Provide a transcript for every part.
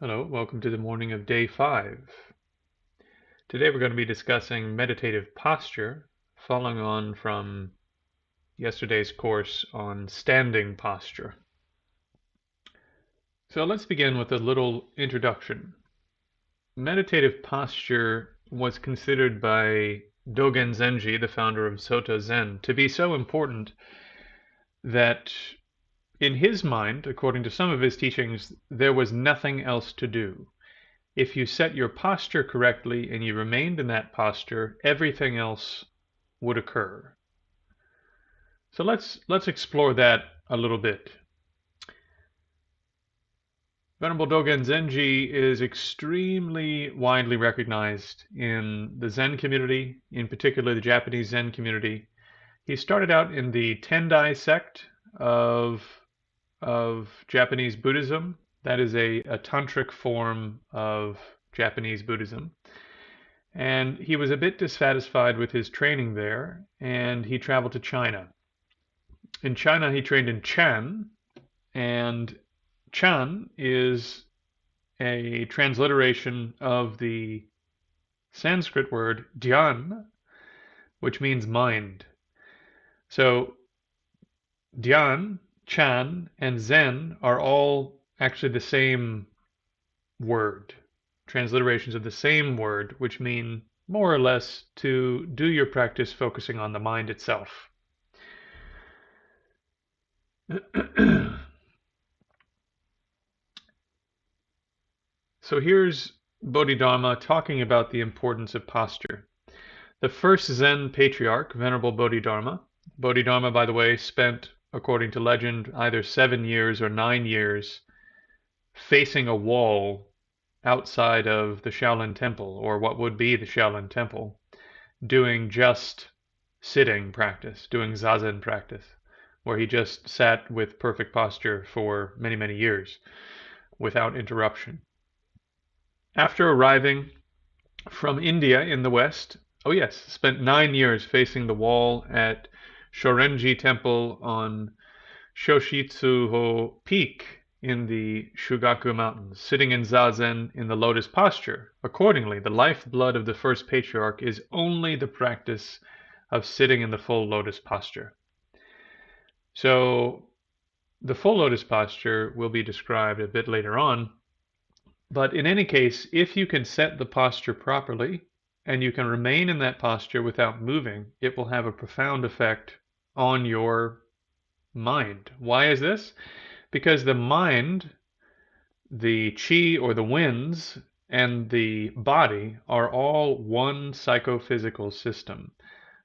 Hello, welcome to the morning of day 5. Today we're going to be discussing meditative posture, following on from yesterday's course on standing posture. So let's begin with a little introduction. Meditative posture was considered by Dōgen Zenji, the founder of Soto Zen, to be so important that in his mind, according to some of his teachings, there was nothing else to do. If you set your posture correctly and you remained in that posture, everything else would occur. So let's explore that a little bit. Venerable Dōgen Zenji is extremely widely recognized in the Zen community, in particular the Japanese Zen community. He started out in the Tendai sect of Japanese Buddhism. That is a tantric form of Japanese Buddhism. And he was a bit dissatisfied with his training there, and he traveled to China. In China, he trained in Chan, and Chan is a transliteration of the Sanskrit word dhyan, which means mind. So dhyan, Chan, and Zen are all actually the same word, transliterations of the same word, which mean more or less to do your practice focusing on the mind itself. So here's Bodhidharma talking about the importance of posture. The first Zen patriarch, Venerable Bodhidharma. Bodhidharma, by the way, spent, according to legend, either 7 years or 9 years facing a wall outside of the Shaolin Temple, or what would be the Shaolin Temple, doing just sitting practice, doing zazen practice, where he just sat with perfect posture for many, many years without interruption. After arriving from India in the West, spent 9 years facing the wall at Shorenji Temple on Shoshitsuho Peak in the Shugaku Mountains, sitting in zazen in the lotus posture. Accordingly, the lifeblood of the first patriarch is only the practice of sitting in the full lotus posture. So the full lotus posture will be described a bit later on. But in any case, if you can set the posture properly and you can remain in that posture without moving, it will have a profound effect on your mind. Why is this? Because the mind, the chi or the winds, and the body are all one psychophysical system.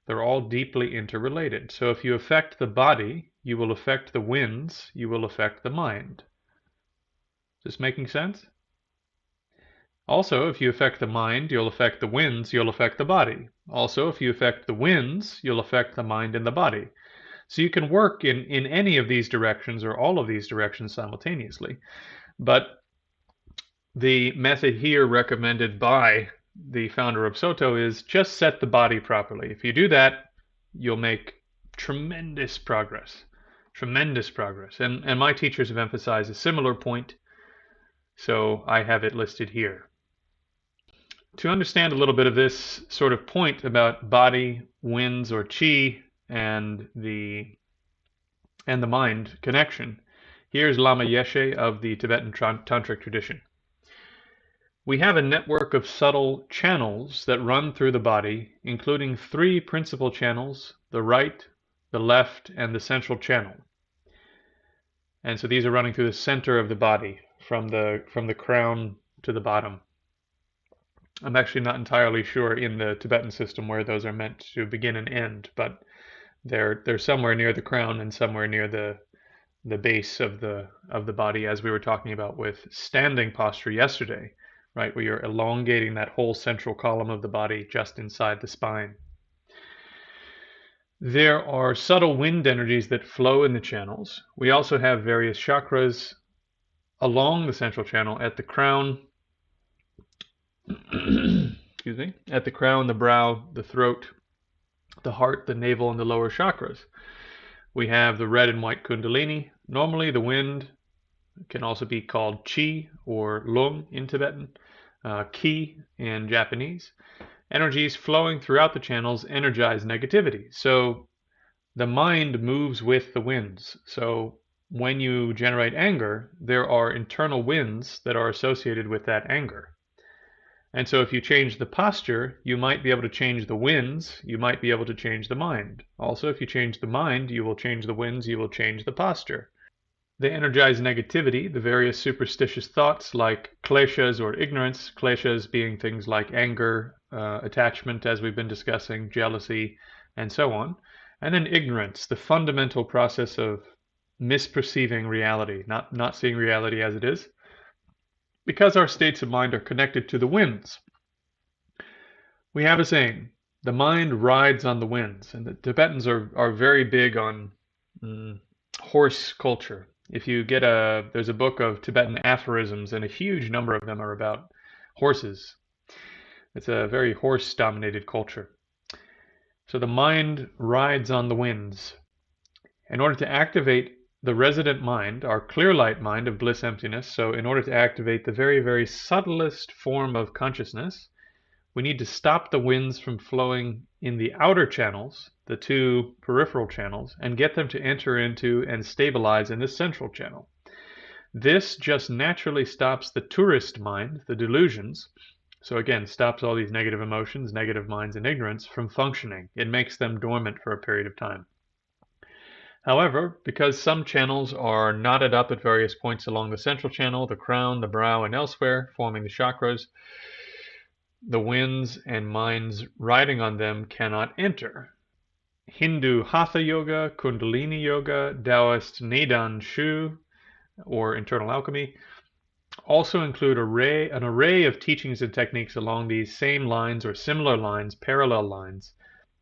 They're all deeply interrelated. So if you affect the body, you will affect the winds, you will affect the mind. Is this making sense? Also, if you affect the mind, you'll affect the winds, you'll affect the body. Also, if you affect the winds, you'll affect the mind and the body. So you can work in any of these directions or all of these directions simultaneously. But the method here recommended by the founder of Soto is just set the body properly. If you do that, you'll make tremendous progress. Tremendous progress. And my teachers have emphasized a similar point, so I have it listed here. To understand a little bit of this sort of point about body, winds, or chi, and the mind connection, here's Lama Yeshe of the Tibetan Tantric tradition. We have a network of subtle channels that run through the body, including 3 principal channels, the right, the left, and the central channel. And so these are running through the center of the body, from the crown to the bottom. I'm actually not entirely sure in the Tibetan system where those are meant to begin and end, but they're somewhere near the crown and somewhere near the base of the body, as we were talking about with standing posture yesterday, right, where you're elongating that whole central column of the body just inside the spine. There are subtle wind energies that flow in the channels. We also have various chakras along the central channel at the crown, excuse me, at the crown, the brow, the throat, the heart, the navel, and the lower chakras. We have the red and white kundalini. Normally the wind It can also be called chi or lung in Tibetan, ki in Japanese. Energies flowing throughout the channels energize negativity. So the mind moves with the winds. So when you generate anger, there are internal winds that are associated with that anger. And so if you change the posture, you might be able to change the winds, you might be able to change the mind. Also, if you change the mind, you will change the winds, you will change the posture. They energize negativity, the various superstitious thoughts like kleshas or ignorance, kleshas being things like anger, attachment, as we've been discussing, jealousy, and so on. And then ignorance, the fundamental process of misperceiving reality, not seeing reality as it is. Because our states of mind are connected to the winds, we have a saying, the mind rides on the winds. And the Tibetans are very big on horse culture. If you get there's a book of Tibetan aphorisms, and a huge number of them are about horses. It's a very horse-dominated culture. So the mind rides on the winds. In order to activate the resident mind, our clear light mind of bliss emptiness, so in order to activate the very, very subtlest form of consciousness, we need to stop the winds from flowing in the outer channels, the two peripheral channels, and get them to enter into and stabilize in the central channel. This just naturally stops the tourist mind, the delusions, so again, stops all these negative emotions, negative minds, and ignorance from functioning. It makes them dormant for a period of time. However, because some channels are knotted up at various points along the central channel, the crown, the brow, and elsewhere, forming the chakras, the winds and minds riding on them cannot enter. Hindu Hatha Yoga, Kundalini Yoga, Taoist Neidan Shu, or internal alchemy, also include an array of teachings and techniques along these same lines or similar lines, parallel lines.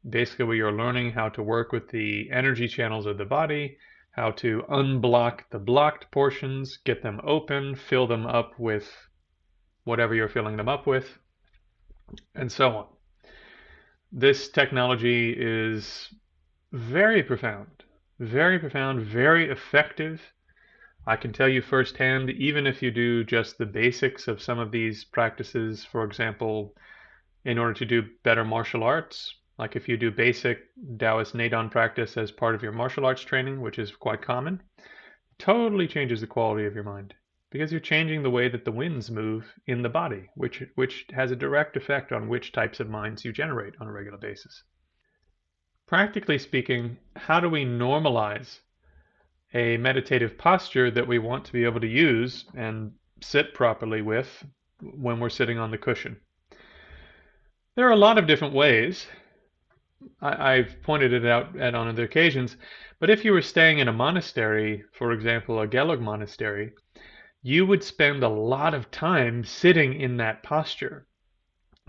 Basically, where you're learning how to work with the energy channels of the body, how to unblock the blocked portions, get them open, fill them up with whatever you're filling them up with, and so on. This technology is very profound, very effective. I can tell you firsthand, even if you do just the basics of some of these practices, for example, in order to do better martial arts, like if you do basic Taoist Neidan practice as part of your martial arts training, which is quite common, totally changes the quality of your mind. Because you're changing the way that the winds move in the body, which has a direct effect on which types of minds you generate on a regular basis. Practically speaking, how do we normalize a meditative posture that we want to be able to use and sit properly with when we're sitting on the cushion? There are a lot of different ways. I've pointed it out on other occasions, but if you were staying in a monastery, for example, a Gelug monastery, you would spend a lot of time sitting in that posture.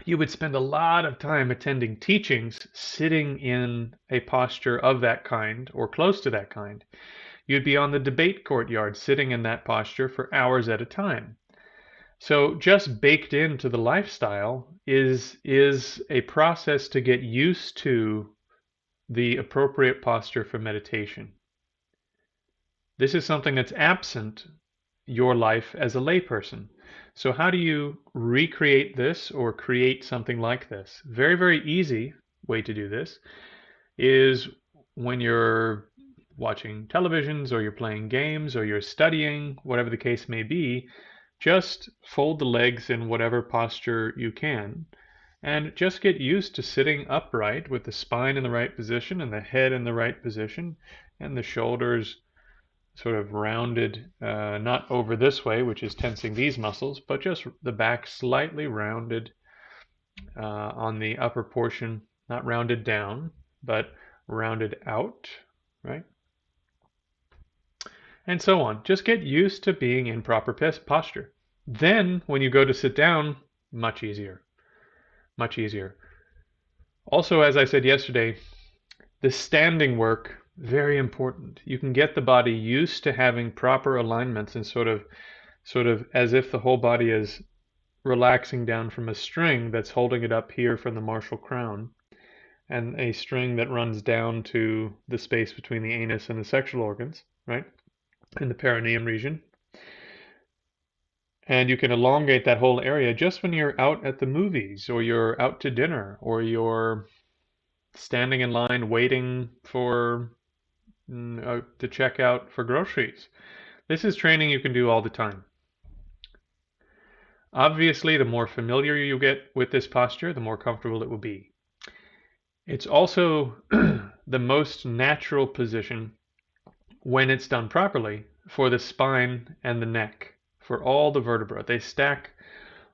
You would spend a lot of time attending teachings sitting in a posture of that kind or close to that kind. You'd be on the debate courtyard sitting in that posture for hours at a time. So just baked into the lifestyle is a process to get used to the appropriate posture for meditation. This is something that's absent your life as a layperson. So how do you recreate this or create something like this? Very, very easy way to do this is when you're watching televisions or you're playing games or you're studying, whatever the case may be, just fold the legs in whatever posture you can and just get used to sitting upright with the spine in the right position and the head in the right position and the shoulders sort of rounded, not over this way, which is tensing these muscles, but just the back slightly rounded on the upper portion, not rounded down, but rounded out, right? And so on. Just get used to being in proper posture. Then, when you go to sit down, much easier. Much easier. Also, as I said yesterday, the standing work, very important. You can get the body used to having proper alignments and sort of as if the whole body is relaxing down from a string that's holding it up here from the martial crown, and a string that runs down to the space between the anus and the sexual organs, right? In the perineum region. And you can elongate that whole area just when you're out at the movies, or you're out to dinner, or you're standing in line waiting for to check out for groceries. This is training you can do all the time. Obviously, the more familiar you get with this posture, the more comfortable it will be. It's also the most natural position when it's done properly for the spine and the neck, for all the vertebrae. They stack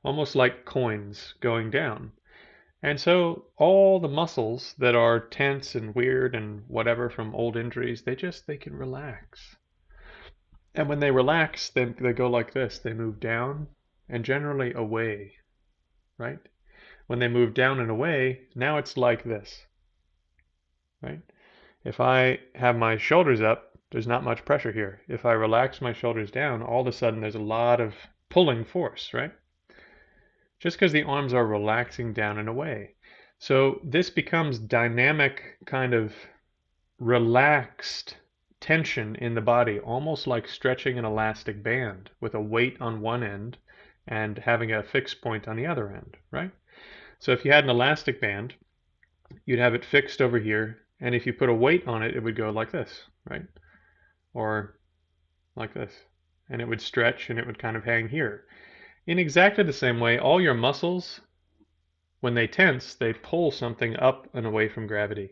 almost like coins going down. And so all the muscles that are tense and weird and whatever from old injuries, they can relax. And when they relax, then they go like this. They move down and generally away, right? When they move down and away, now it's like this, right? If I have my shoulders up, there's not much pressure here. If I relax my shoulders down, all of a sudden there's a lot of pulling force, right? Just because the arms are relaxing down and away. So this becomes dynamic, kind of relaxed tension in the body, almost like stretching an elastic band with a weight on one end and having a fixed point on the other end, right? So if you had an elastic band, you'd have it fixed over here, and if you put a weight on it, it would go like this, right? Or like this. And it would stretch and it would kind of hang here. In exactly the same way, all your muscles, when they tense, they pull something up and away from gravity.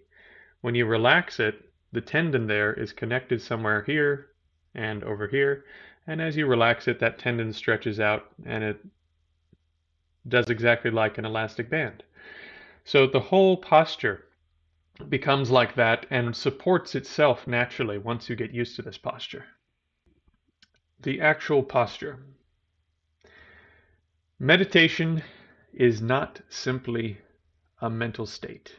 When you relax it, the tendon there is connected somewhere here and over here. And as you relax it, that tendon stretches out and it does exactly like an elastic band. So the whole posture becomes like that and supports itself naturally once you get used to this posture. The actual posture. Meditation is not simply a mental state.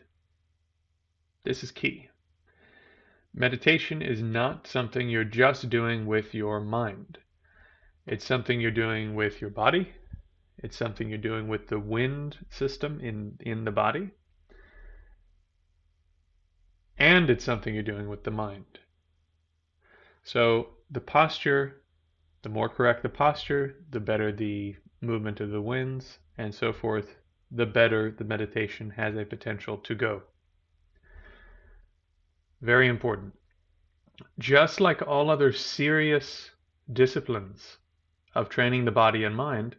This is key. Meditation is not something you're just doing with your mind. It's something you're doing with your body. It's something you're doing with the wind system in the body. And it's something you're doing with the mind. So the posture, the more correct the posture, the better the movement of the winds, and so forth, the better the meditation has a potential to go. Very important. Just like all other serious disciplines of training the body and mind,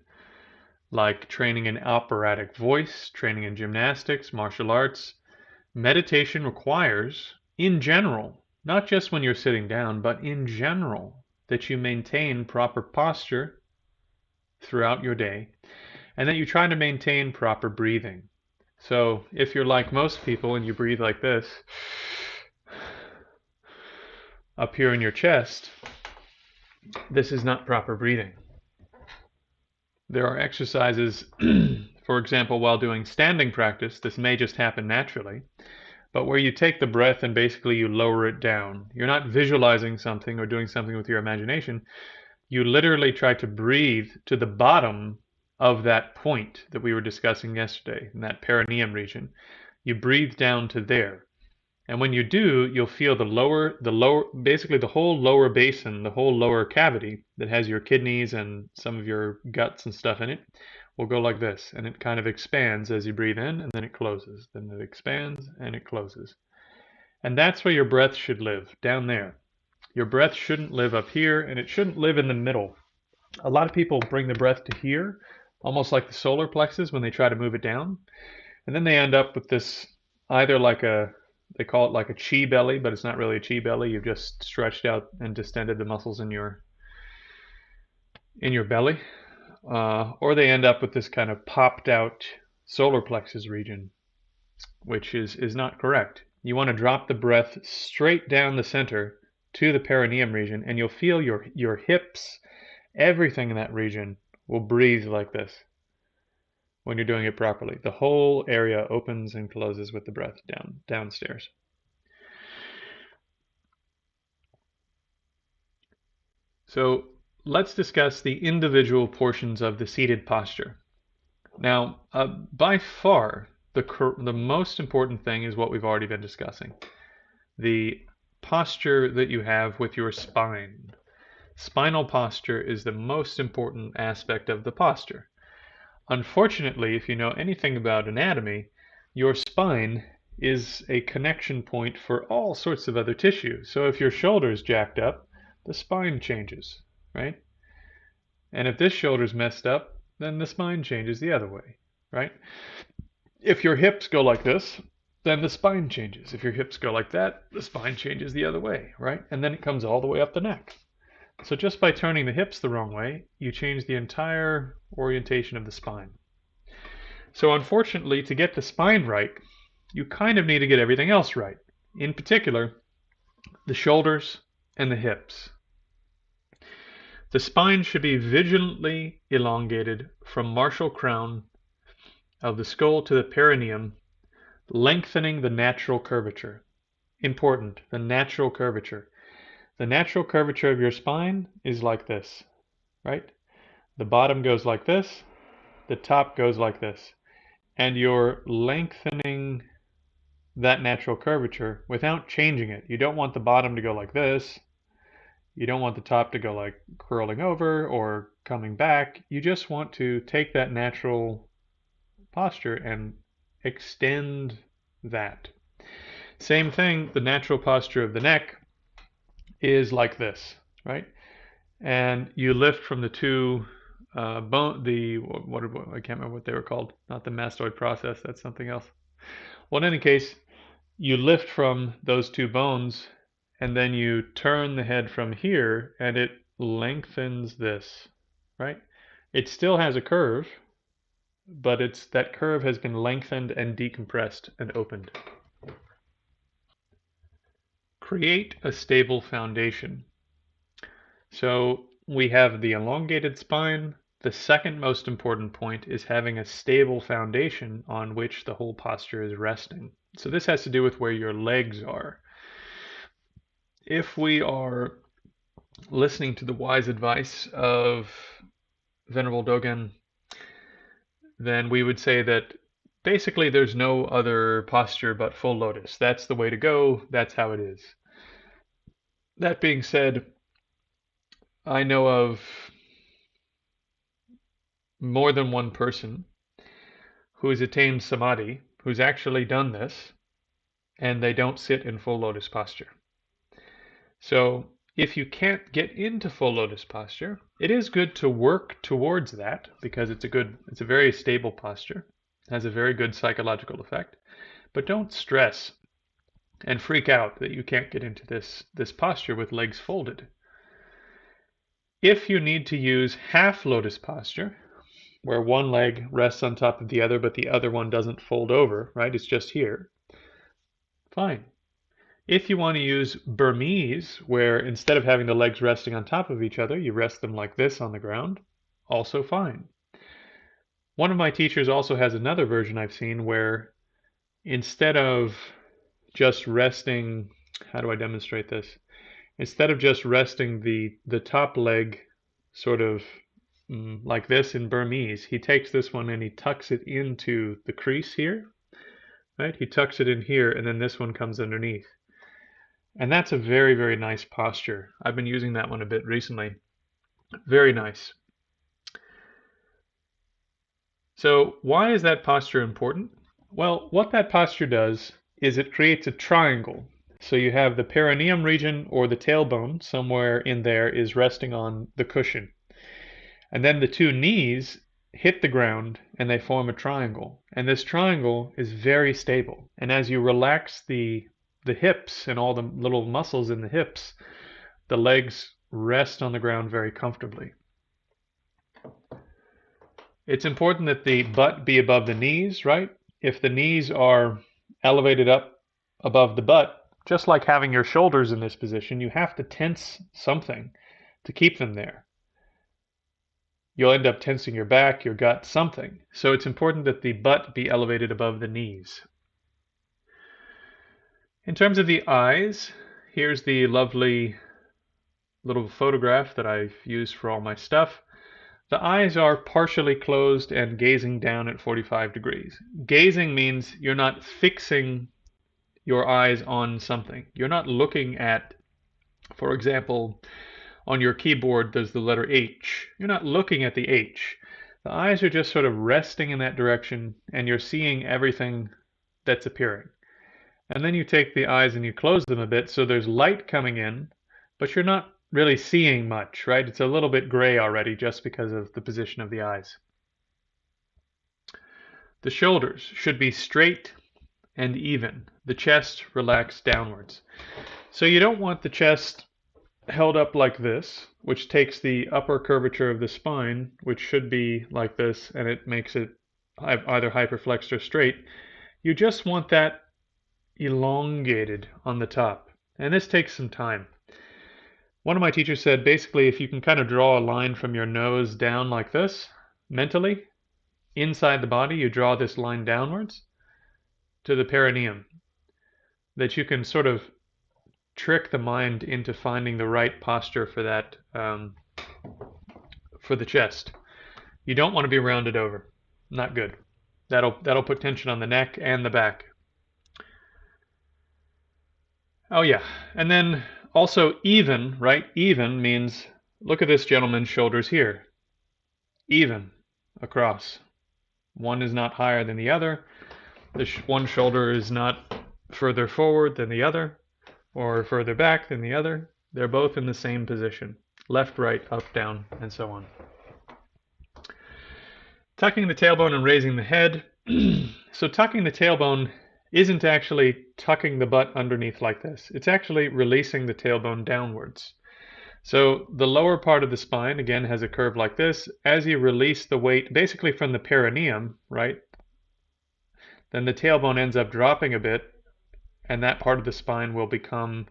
like training in operatic voice, training in gymnastics, martial arts, meditation requires, in general, not just when you're sitting down, but in general, that you maintain proper posture throughout your day, and that you try to maintain proper breathing. So if you're like most people and you breathe like this, up here in your chest, this is not proper breathing. There are exercises, for example, while doing standing practice, this may just happen naturally, but where you take the breath and basically you lower it down. You're not visualizing something or doing something with your imagination. You literally try to breathe to the bottom of that point that we were discussing yesterday, in that perineum region. You breathe down to there. And when you do, you'll feel basically the whole lower basin, the whole lower cavity that has your kidneys and some of your guts and stuff in it, will go like this. And it kind of expands as you breathe in, and then it closes. Then it expands and it closes. And that's where your breath should live, down there. Your breath shouldn't live up here, and it shouldn't live in the middle. A lot of people bring the breath to here, almost like the solar plexus when they try to move it down. And then they end up with this, either like they call it like a chi belly, but it's not really a chi belly. You've just stretched out and distended the muscles in your belly. Or they end up with this kind of popped out solar plexus region, which is not correct. You want to drop the breath straight down the center to the perineum region, and you'll feel your hips, everything in that region will breathe like this when you're doing it properly. The whole area opens and closes with the breath downstairs. So let's discuss the individual portions of the seated posture. Now, by far, the most important thing is what we've already been discussing. The posture that you have with your spine. spinal posture is the most important aspect of the posture. Unfortunately, if you know anything about anatomy, your spine is a connection point for all sorts of other tissue. So if your shoulder's jacked up, the spine changes, right? And if this shoulder's messed up, then the spine changes the other way, right? If your hips go like this, then the spine changes. If your hips go like that, the spine changes the other way, right? And then it comes all the way up the neck. So just by turning the hips the wrong way, you change the entire orientation of the spine. So unfortunately, to get the spine right, you kind of need to get everything else right. In particular, the shoulders and the hips. The spine should be vigilantly elongated from martial crown of the skull to the perineum, lengthening the natural curvature. Important, the natural curvature. The natural curvature of your spine is like this, right? The bottom goes like this, the top goes like this. And you're lengthening that natural curvature without changing it. You don't want the bottom to go like this. You don't want the top to go like curling over or coming back. You just want to take that natural posture and extend that. Same thing, the natural posture of the neck is like this, right? And you lift from the two bone, I can't remember what they were called. Not the mastoid process, that's something else. Well, in any case, you lift from those two bones and then you turn the head from here and it lengthens this, right? It still has a curve, but that curve has been lengthened and decompressed and opened. Create a stable foundation. So we have the elongated spine. The second most important point is having a stable foundation on which the whole posture is resting. So this has to do with where your legs are. If we are listening to the wise advice of Venerable Dōgen, then we would say that basically there's no other posture but full lotus. That's the way to go. That's how it is. That being said, I know of more than one person who has attained samadhi, who's actually done this, and they don't sit in full lotus posture. So if you can't get into full lotus posture, it is good to work towards that because it's a very stable posture, has a very good psychological effect. But don't stress and freak out that you can't get into this posture with legs folded. If you need to use half lotus posture, where one leg rests on top of the other, but the other one doesn't fold over, right? It's just here. Fine. If you want to use Burmese, where instead of having the legs resting on top of each other, you rest them like this on the ground, also fine. One of my teachers also has another version I've seen where instead of just resting, how do I demonstrate this? Instead of just resting the top leg sort of like this in Burmese, he takes this one and he tucks it into the crease here, right? He tucks it in here and then this one comes underneath. And that's a very, very nice posture. I've been using that one a bit recently. Very nice. So why is that posture important? Well, what that posture does is it creates a triangle. So you have the perineum region or the tailbone somewhere in there is resting on the cushion. And then the two knees hit the ground and they form a triangle. And this triangle is very stable. And as you relax the hips and all the little muscles in the hips, the legs rest on the ground very comfortably. It's important that the butt be above the knees, right? If the knees are elevated up above the butt, just like having your shoulders in this position, you have to tense something to keep them there. You'll end up tensing your back, your gut, something. So it's important that the butt be elevated above the knees. In terms of the eyes, here's the lovely little photograph that I've used for all my stuff. The eyes are partially closed and gazing down at 45 degrees. Gazing means you're not fixing your eyes on something. You're not looking at, for example, on your keyboard there's the letter H. You're not looking at the H. The eyes are just sort of resting in that direction, and you're seeing everything that's appearing. And then you take the eyes and you close them a bit so there's light coming in, but you're not really seeing much, right? It's a little bit gray already just because of the position of the eyes. The shoulders should be straight and even. The chest relaxed downwards. So you don't want the chest held up like this, which takes the upper curvature of the spine, which should be like this, and it makes it either hyperflexed or straight. You just want that elongated on the top. And this takes some time. One of my teachers said basically if you can kind of draw a line from your nose down like this, mentally, inside the body you draw this line downwards to the perineum, that you can sort of trick the mind into finding the right posture for that, for the chest. You don't want to be rounded over. Not good. That'll put tension on the neck and the back. Oh yeah, and then also even, right? Even means, look at this gentleman's shoulders here. Even across. One is not higher than the other. One shoulder is not further forward than the other, or further back than the other. They're both in the same position. Left, right, up, down, and so on. Tucking the tailbone and raising the head. So tucking the tailbone isn't actually tucking the butt underneath like this. It's actually releasing the tailbone downwards. So the lower part of the spine, again, has a curve like this. As you release the weight, basically from the perineum, right, then the tailbone ends up dropping a bit, and that part of the spine will become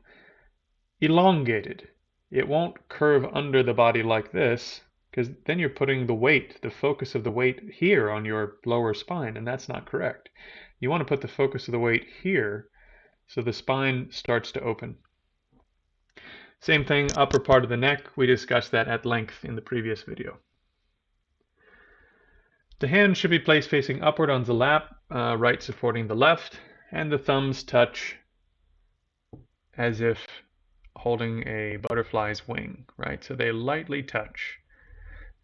elongated. It won't curve under the body like this, because then you're putting the weight, the focus of the weight here on your lower spine, and that's not correct. You want to put the focus of the weight here, so the spine starts to open. Same thing, upper part of the neck. We discussed that at length in the previous video. The hand should be placed facing upward on the lap, right supporting the left, and the thumbs touch as if holding a butterfly's wing, right? So they lightly touch.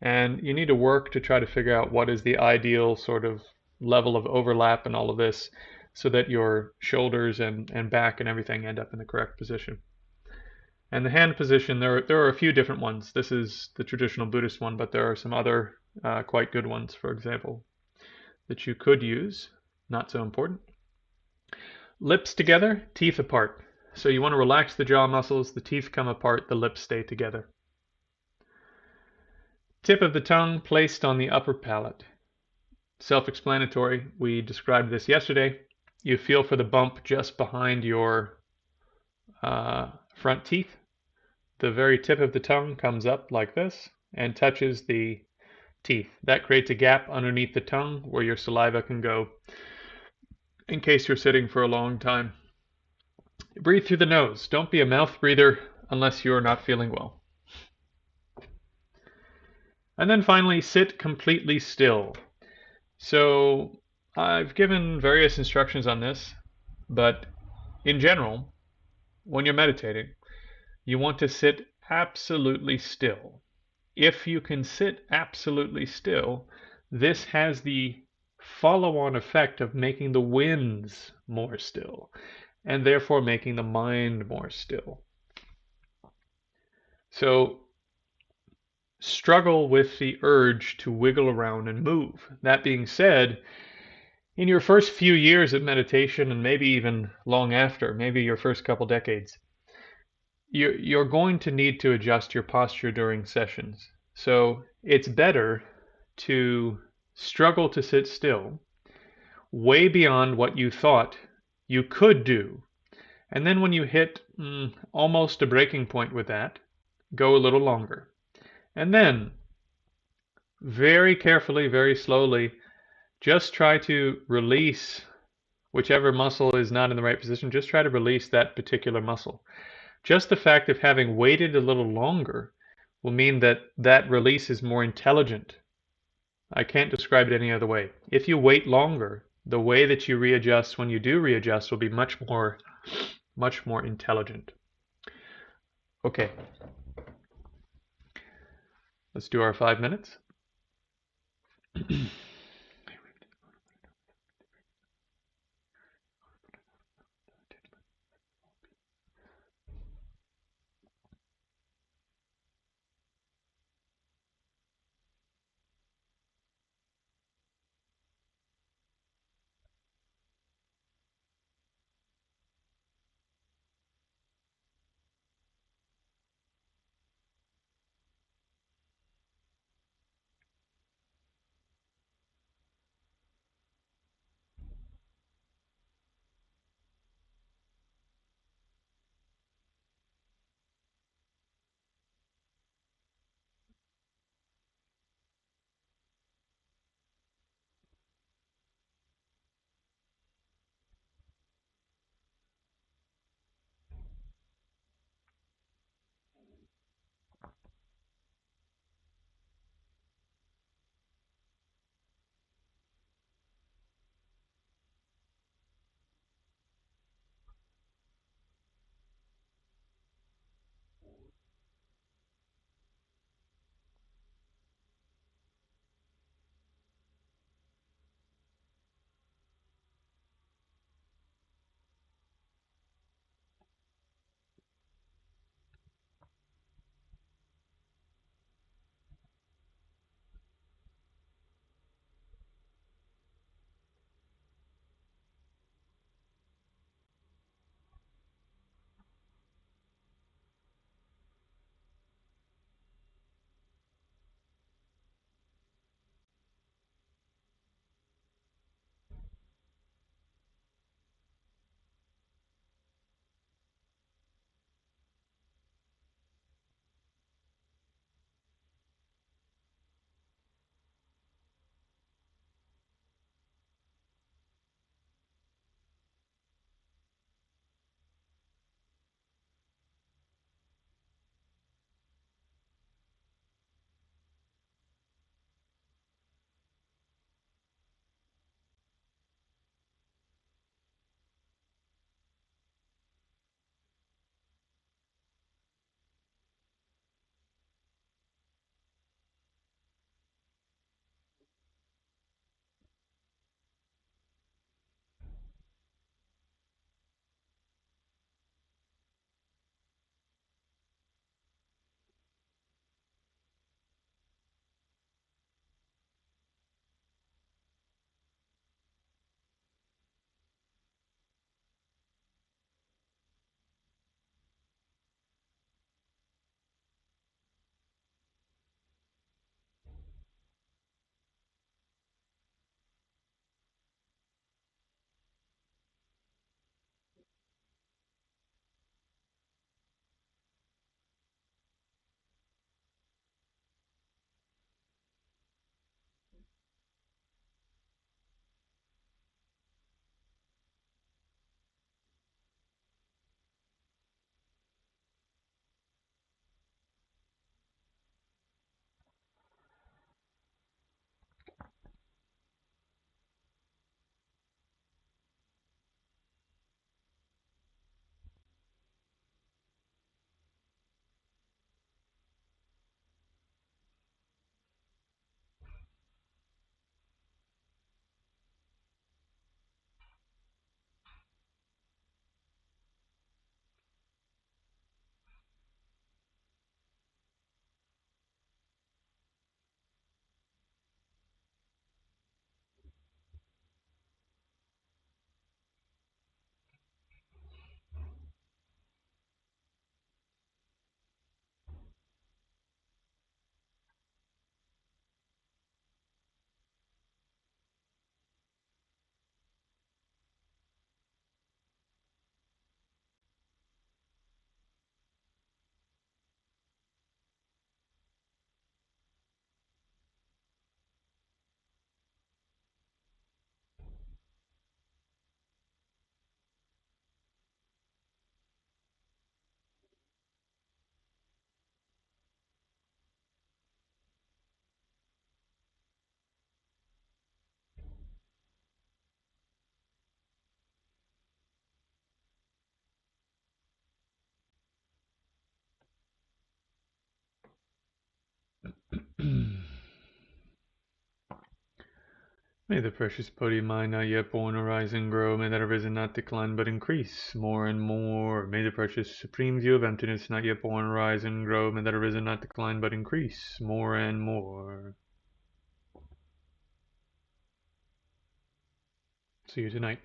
And you need to work to try to figure out what is the ideal sort of level of overlap and all of this so that your shoulders and back and everything end up in the correct position. And the hand position, there are a few different ones. This is the traditional Buddhist one, but there are some other quite good ones, for example, that you could use. Not so important. Lips together, teeth apart. So you want to relax the jaw muscles, the teeth come apart, the lips stay together. Tip of the tongue placed on the upper palate. Self-explanatory. We described this yesterday. You feel for the bump just behind your front teeth. The very tip of the tongue comes up like this and touches the teeth. That creates a gap underneath the tongue where your saliva can go in case you're sitting for a long time. Breathe through the nose. Don't be a mouth breather unless you're not feeling well. And then finally, sit completely still. So I've given various instructions on this, but in general, when you're meditating, you want to sit absolutely still. If you can sit absolutely still, this has the follow-on effect of making the winds more still, and therefore making the mind more still. So struggle with the urge to wiggle around and move. That being said, in your first few years of meditation, and maybe even long after, maybe your first couple decades, you're going to need to adjust your posture during sessions. So it's better to struggle to sit still, way beyond what you thought you could do. And then when you hit almost a breaking point with that, go a little longer. And then, very carefully, very slowly, just try to release whichever muscle is not in the right position. Just try to release that particular muscle. Just the fact of having waited a little longer will mean that that release is more intelligent. I can't describe it any other way. If you wait longer, the way that you readjust when you do readjust will be much more intelligent. Okay. Let's do our 5 minutes. May the precious Bodhi mind not yet born arise and grow. May that arisen not decline but increase more and more. May the precious supreme view of emptiness not yet born arise and grow. May that arisen not decline but increase more and more. See you tonight.